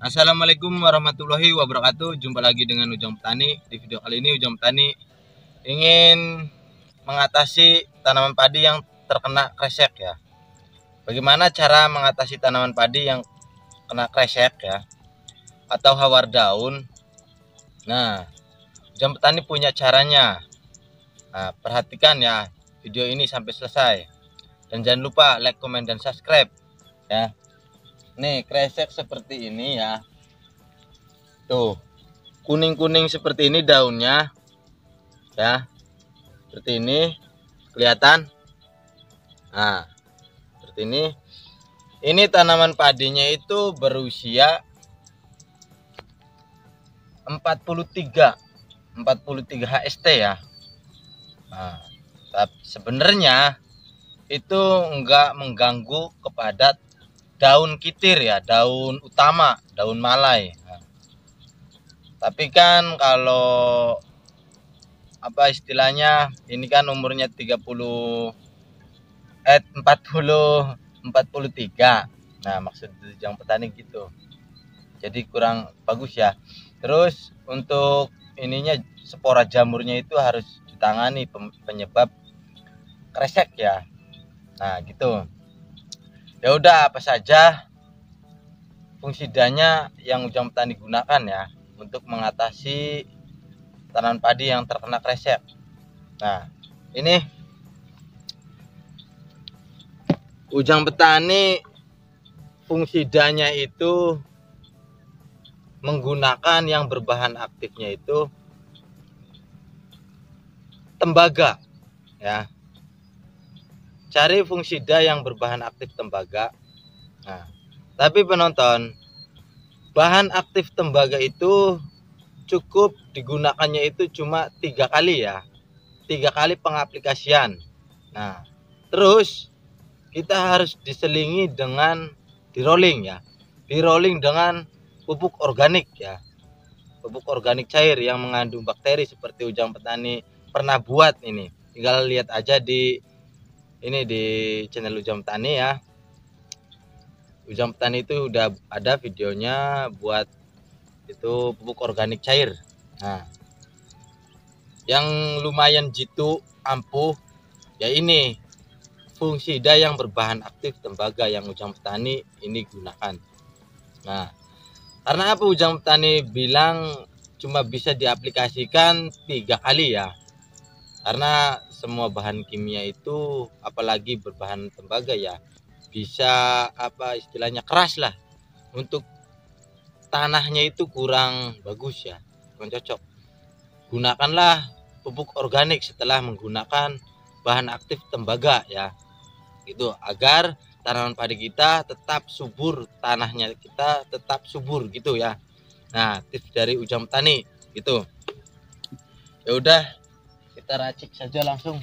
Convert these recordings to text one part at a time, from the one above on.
Assalamualaikum warahmatullahi wabarakatuh. Jumpa lagi dengan Ujang Petani. Di video kali ini Ujang Petani ingin mengatasi tanaman padi yang terkena kresek ya. Bagaimana cara mengatasi tanaman padi yang kena kresek ya atau hawar daun? Nah, Ujang Petani punya caranya. Nah, perhatikan ya video ini sampai selesai. Dan jangan lupa like, comment, dan subscribe ya. Nih, kresek seperti ini ya. Tuh, kuning-kuning seperti ini daunnya. Ya. Seperti ini. Kelihatan? Nah, seperti ini. Ini tanaman padinya itu berusia 43 HST ya. Nah, sebenarnya itu enggak mengganggu kepada daun kitir ya, daun utama, daun malai. Nah, tapi kan kalau apa istilahnya, ini kan umurnya 43. Nah, maksud Ujang Petani gitu. Jadi kurang bagus ya. Terus untuk ininya spora jamurnya itu harus ditangani penyebab kresek ya. Nah, gitu. Ya udah, apa saja fungsidanya yang Ujang Petani gunakan ya untuk mengatasi tanaman padi yang terkena kresek. Nah, ini Ujang Petani fungsidanya itu menggunakan yang berbahan aktifnya itu tembaga ya. Cari fungisida yang berbahan aktif tembaga. Nah, tapi penonton, bahan aktif tembaga itu cukup digunakannya itu cuma 3 kali ya, 3 kali pengaplikasian. Nah, terus kita harus diselingi dengan di rolling ya, di rolling dengan pupuk organik ya, pupuk organik cair yang mengandung bakteri seperti Ujang Petani pernah buat. Ini tinggal lihat aja di channel Ujang Petani ya. Ujang Petani itu udah ada videonya buat itu pupuk organik cair. Nah, yang lumayan jitu ampuh ya ini fungisida yang berbahan aktif tembaga yang Ujang Petani ini gunakan. Nah, karena apa Ujang Petani bilang cuma bisa diaplikasikan 3 kali ya, karena semua bahan kimia itu apalagi berbahan tembaga ya bisa apa istilahnya keras lah, untuk tanahnya itu kurang bagus ya, kurang cocok. Gunakanlah pupuk organik setelah menggunakan bahan aktif tembaga ya, gitu, agar tanaman padi kita tetap subur, tanahnya kita tetap subur gitu ya. Nah, tips dari Ujang Petani gitu. Ya udah, kita racik saja langsung.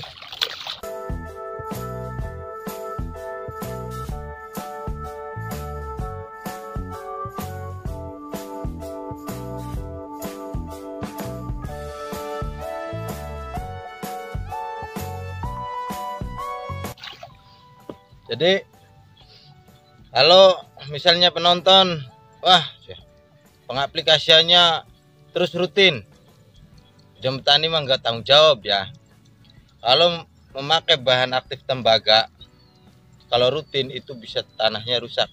Jadi kalau misalnya penonton, wah pengaplikasiannya terus rutin, Ujang Petani mah nggak tanggung jawab ya. Kalau memakai bahan aktif tembaga, kalau rutin itu bisa tanahnya rusak.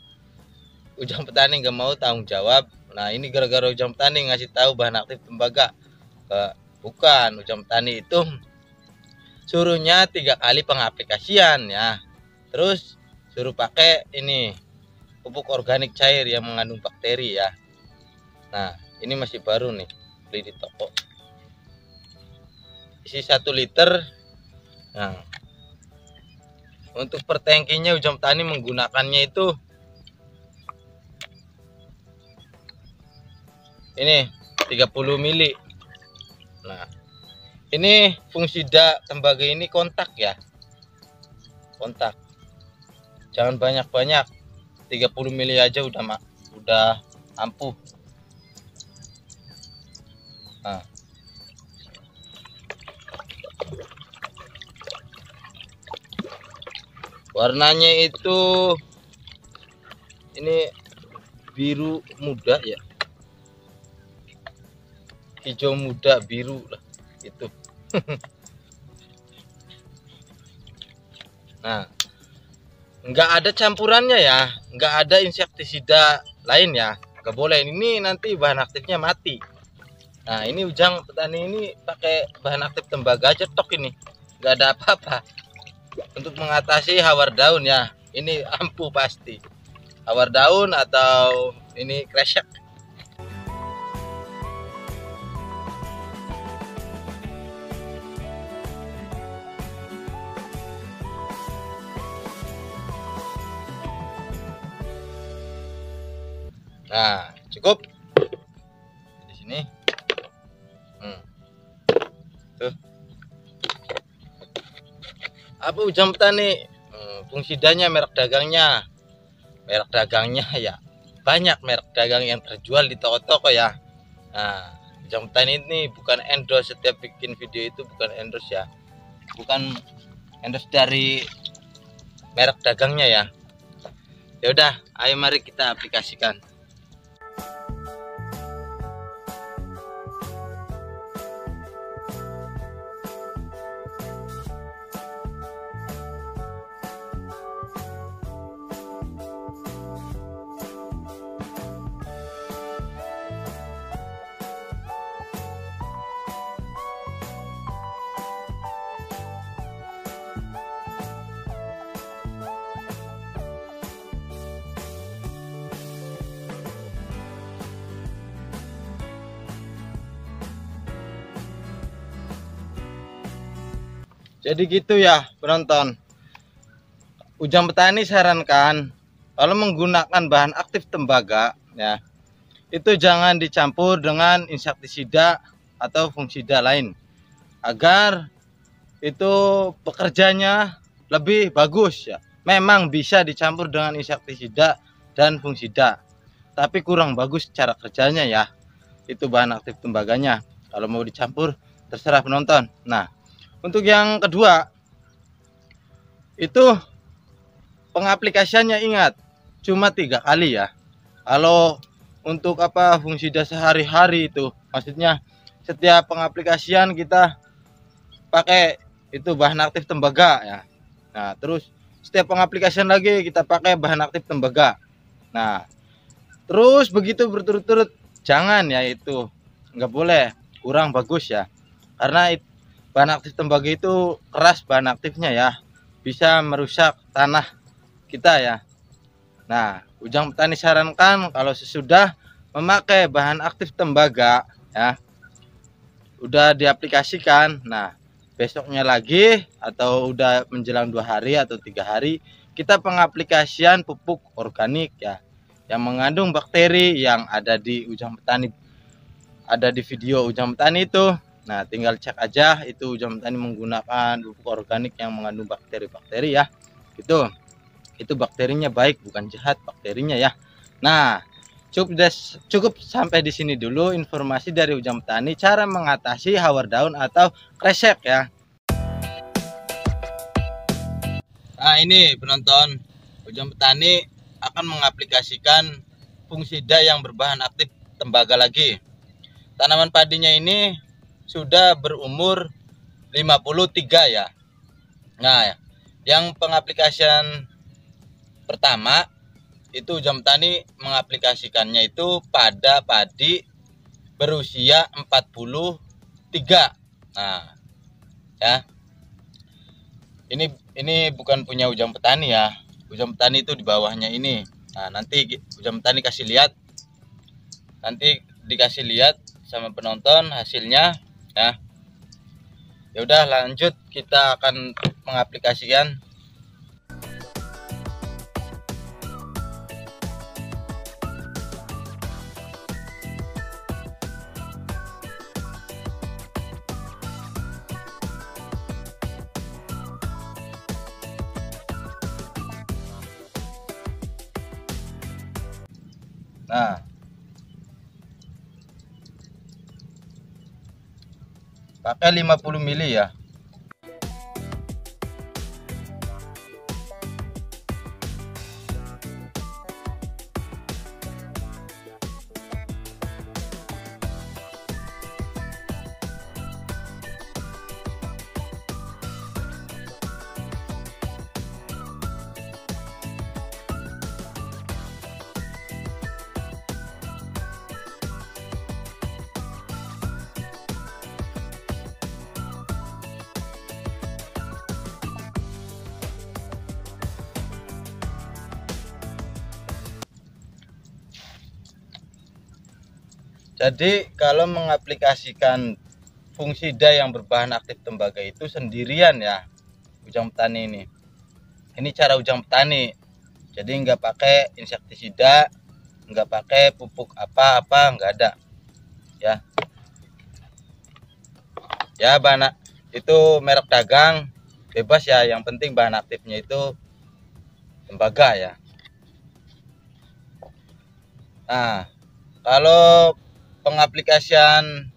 Ujang Petani nggak mau tanggung jawab. Nah, ini gara-gara Ujang Petani ngasih tahu bahan aktif tembaga. Bukan, Ujang Petani itu suruhnya 3 kali pengaplikasian ya. Terus suruh pakai ini pupuk organik cair yang mengandung bakteri ya. Nah, ini masih baru nih, beli di toko. Isi 1 liter. Nah, untuk per tangkinya Ujang Petani menggunakannya itu ini 30 mili. Nah, ini fungisida tembaga ini kontak ya, kontak, jangan banyak-banyak, 30 mili aja udah ampuh. Nah, warnanya itu ini biru muda ya, hijau muda biru lah itu. Nah, nggak ada campurannya ya, nggak ada insektisida lain ya, nggak boleh. Ini nanti bahan aktifnya mati. Nah, ini Ujang Petani ini pakai bahan aktif tembaga aja tok, ini nggak ada apa-apa untuk mengatasi hawar daun ya. Ini ampuh pasti hawar daun atau ini kresek. Nah, cukup di sini. Tuh. Apa Ujang Petani? Fungsidanya, merek dagangnya ya banyak merek dagang yang terjual di toko-toko ya. Nah, Ujang Petani ini bukan endorse, setiap bikin video itu bukan endorse ya, bukan endorse dari merek dagangnya ya. Ya udah, ayo mari kita aplikasikan. Jadi gitu ya penonton, Ujang Petani sarankan kalau menggunakan bahan aktif tembaga ya, itu jangan dicampur dengan insektisida atau fungisida lain, agar itu bekerjanya lebih bagus ya. Memang bisa dicampur dengan insektisida dan fungisida, tapi kurang bagus cara kerjanya ya, itu bahan aktif tembaganya. Kalau mau dicampur terserah penonton. Nah, untuk yang kedua itu pengaplikasiannya, ingat cuma 3 kali ya. Kalau untuk apa fungisida sehari-hari itu, maksudnya setiap pengaplikasian kita pakai itu bahan aktif tembaga ya. Nah, terus setiap pengaplikasian lagi kita pakai bahan aktif tembaga. Nah, terus begitu berturut-turut, jangan ya, itu nggak boleh, kurang bagus ya, karena bahan aktif tembaga itu keras bahan aktifnya ya, bisa merusak tanah kita ya. Nah, Ujang Petani sarankan kalau sesudah memakai bahan aktif tembaga ya, udah diaplikasikan, nah besoknya lagi atau udah menjelang 2 hari atau 3 hari kita pengaplikasian pupuk organik ya, yang mengandung bakteri yang ada di Ujang Petani, ada di video Ujang Petani itu. Nah, tinggal cek aja itu Ujang Petani menggunakan pupuk organik yang mengandung bakteri-bakteri ya. Itu bakterinya baik, bukan jahat bakterinya ya. Nah, cukup sampai di sini dulu informasi dari Ujang Petani cara mengatasi hawar daun atau kresek ya. Nah, ini penonton, Ujang Petani akan mengaplikasikan fungisida yang berbahan aktif tembaga lagi. Tanaman padinya ini sudah berumur 53 ya. Nah, yang pengaplikasian pertama itu Ujang Petani mengaplikasikannya itu pada padi berusia 43. Nah, ya. Ini bukan punya Ujang Petani ya. Ujang Petani itu di bawahnya ini. Nah, nanti Ujang Petani kasih lihat. Nanti dikasih lihat sama penonton hasilnya ya. Ya udah, lanjut kita akan mengaplikasikan. Nah, pakai 50 mili ya. Jadi kalau mengaplikasikan fungisida yang berbahan aktif tembaga itu sendirian ya, Ujang Petani ini. Ini cara Ujang Petani. Jadi nggak pakai insektisida, nggak pakai pupuk apa-apa, nggak ada. Ya, ya bahan itu merek dagang bebas ya. Yang penting bahan aktifnya itu tembaga ya. Nah, kalau pengaplikasian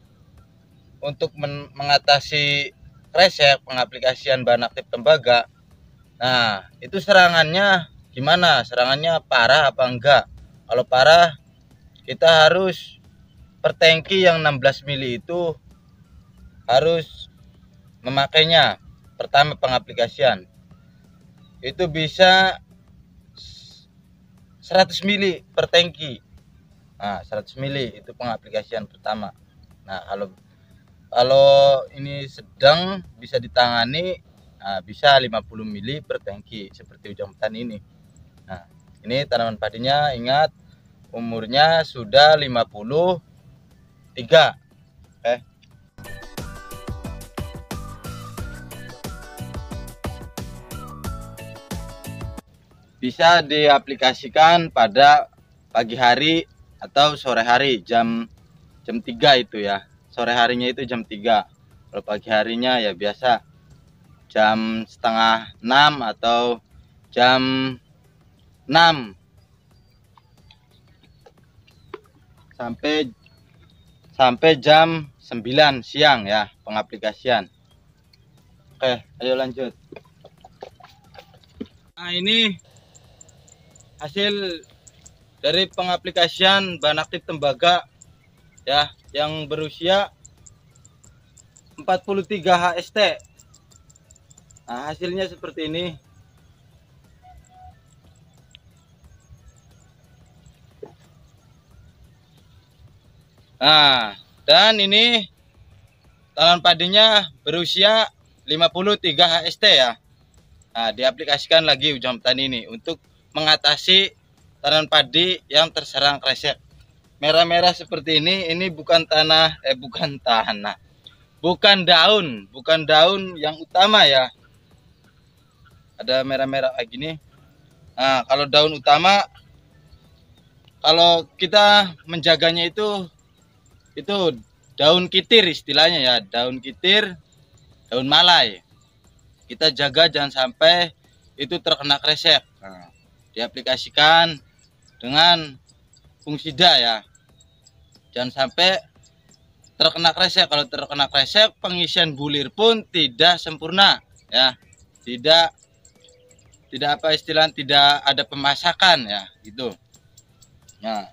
untuk mengatasi kresek, pengaplikasian bahan aktif tembaga, nah itu serangannya gimana? Serangannya parah apa enggak? Kalau parah, kita harus per tangki yang 16 mili itu harus memakainya. Pertama pengaplikasian itu bisa 100 mili per tangki. Nah, 100 mili itu pengaplikasian pertama. Nah, kalau ini sedang bisa ditangani, nah, bisa 50 mili per tangki seperti Ujang Petani ini. Nah, ini tanaman padinya, ingat umurnya sudah 53. Bisa diaplikasikan pada pagi hari atau sore hari jam 3 itu ya. Sore harinya itu jam 3. Kalau pagi harinya ya biasa jam setengah 6 atau jam 6 sampai jam 9 siang ya pengaplikasian. Oke, ayo lanjut. Nah, ini hasil dari pengaplikasian bahan aktif tembaga ya yang berusia 43 HST. Nah, hasilnya seperti ini. Nah, dan ini tanaman padinya berusia 53 HST ya. Nah, diaplikasikan lagi Ujang Petani ini untuk mengatasi tanaman padi yang terserang kresek. Merah-merah seperti ini bukan tanah, bukan daun yang utama ya. Ada merah-merah kayak gini. Nah, kalau daun utama, kalau kita menjaganya itu daun kitir istilahnya ya, daun kitir, daun malai. Kita jaga jangan sampai itu terkena kresek. Nah, diaplikasikan dengan fungisida ya. Jangan sampai terkena kresek. Kalau terkena kresek, pengisian bulir pun tidak sempurna ya. Tidak apa istilah, tidak ada pemasakan ya gitu. Nah,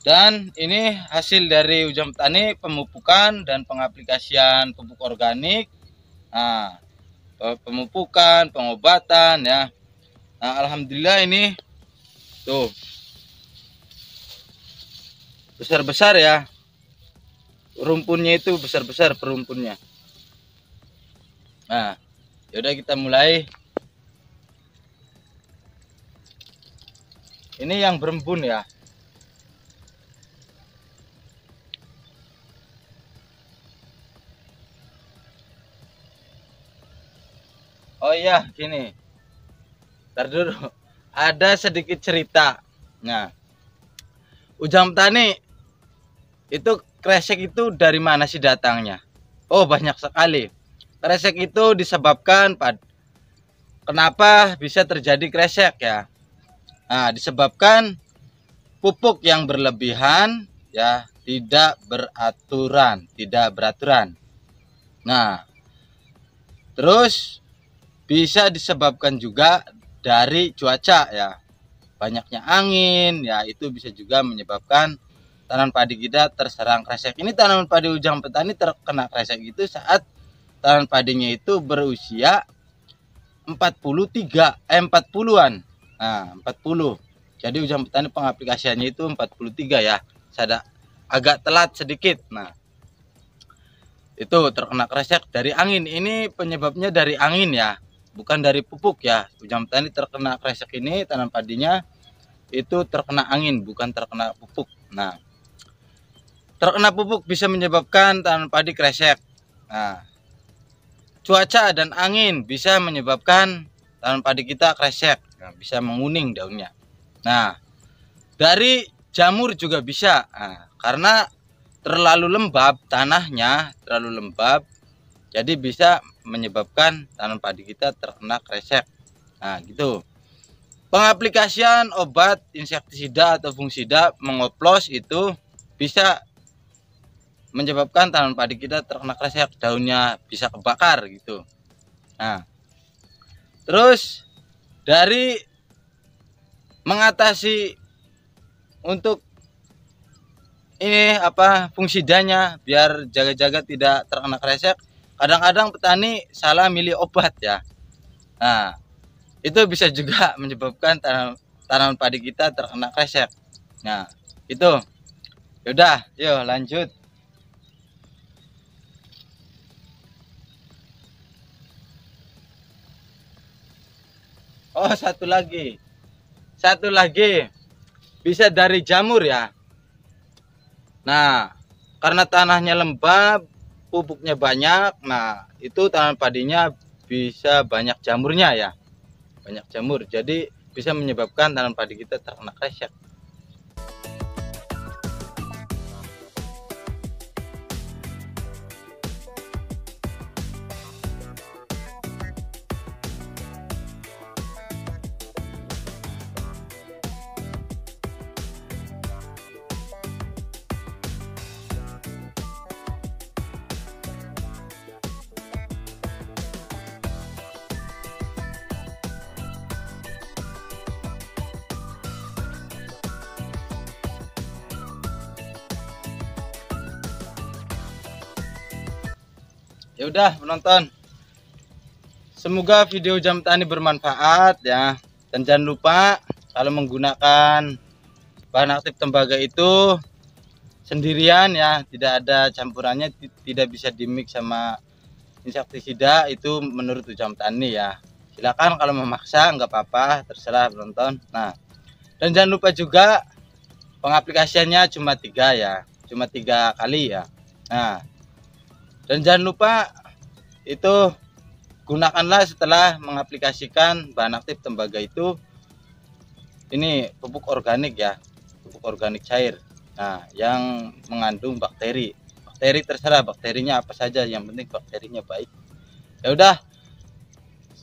dan ini hasil dari Ujang Petani pemupukan dan pengaplikasian pupuk organik. Nah, pemupukan, pengobatan ya. Nah, alhamdulillah ini tuh besar-besar ya. Rumpunnya itu besar-besar perumpunnya. Nah, yaudah kita mulai. Ini yang berembun ya. Oh iya, gini. Ntar dulu. Ada sedikit cerita. Nah, Ujang Petani itu kresek itu dari mana sih datangnya? Oh, banyak sekali. Kresek itu disebabkan kenapa bisa terjadi kresek ya? Nah, disebabkan pupuk yang berlebihan ya, tidak beraturan. Nah, terus bisa disebabkan juga dari cuaca ya. Banyaknya angin ya, itu bisa juga menyebabkan tanaman padi kita terserang kresek. Ini tanaman padi Ujang Petani terkena kresek itu saat tanaman padinya itu berusia 40-an. Nah, 40. Jadi Ujang Petani pengaplikasiannya itu 43 ya. Saya agak telat sedikit. Nah, itu terkena kresek dari angin. Ini penyebabnya dari angin ya, bukan dari pupuk ya. Ujang Petani terkena kresek ini tanaman padinya itu terkena angin, bukan terkena pupuk. Nah, Terkena pupuk bisa menyebabkan tanaman padi kresek. Nah, cuaca dan angin bisa menyebabkan tanaman padi kita kresek, nah, bisa menguning daunnya. Nah, dari jamur juga bisa, nah, karena terlalu lembab tanahnya, terlalu lembab, jadi bisa menyebabkan tanaman padi kita terkena kresek. Nah, gitu. Pengaplikasian obat insektisida atau fungisida mengoplos itu bisa menyebabkan tanaman padi kita terkena kresek, daunnya bisa kebakar gitu. Nah, terus dari mengatasi untuk ini fungsidanya biar jaga-jaga tidak terkena kresek, kadang-kadang petani salah milih obat ya. Nah, itu bisa juga menyebabkan tanaman padi kita terkena kresek. Nah, itu. Yaudah, yuk lanjut. Oh, satu lagi bisa dari jamur ya. Nah, karena tanahnya lembab, pupuknya banyak, nah itu tanaman padinya bisa banyak jamurnya ya, banyak jamur, jadi bisa menyebabkan tanaman padi kita terkena kresek. Ya udah penonton, semoga video Jam Tani bermanfaat ya, dan jangan lupa kalau menggunakan bahan aktif tembaga itu sendirian ya, tidak ada campurannya, tidak bisa dimix sama insektisida, itu menurut Jam Tani ya. Silakan kalau memaksa nggak apa-apa, terserah penonton. Nah, dan jangan lupa juga pengaplikasiannya cuma 3 ya, cuma 3 kali ya. Nah, dan jangan lupa itu gunakanlah setelah mengaplikasikan bahan aktif tembaga itu ini pupuk organik ya, pupuk organik cair. Nah, yang mengandung bakteri terserah bakterinya apa saja, yang penting bakterinya baik. Ya udah,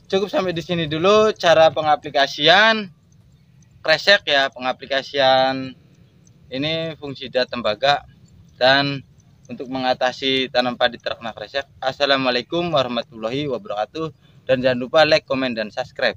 cukup sampai di sini dulu cara pengaplikasian kresek ya, pengaplikasian ini fungisida tembaga dan untuk mengatasi tanam padi terkena kresek. Assalamualaikum warahmatullahi wabarakatuh, dan jangan lupa like, komen, dan subscribe.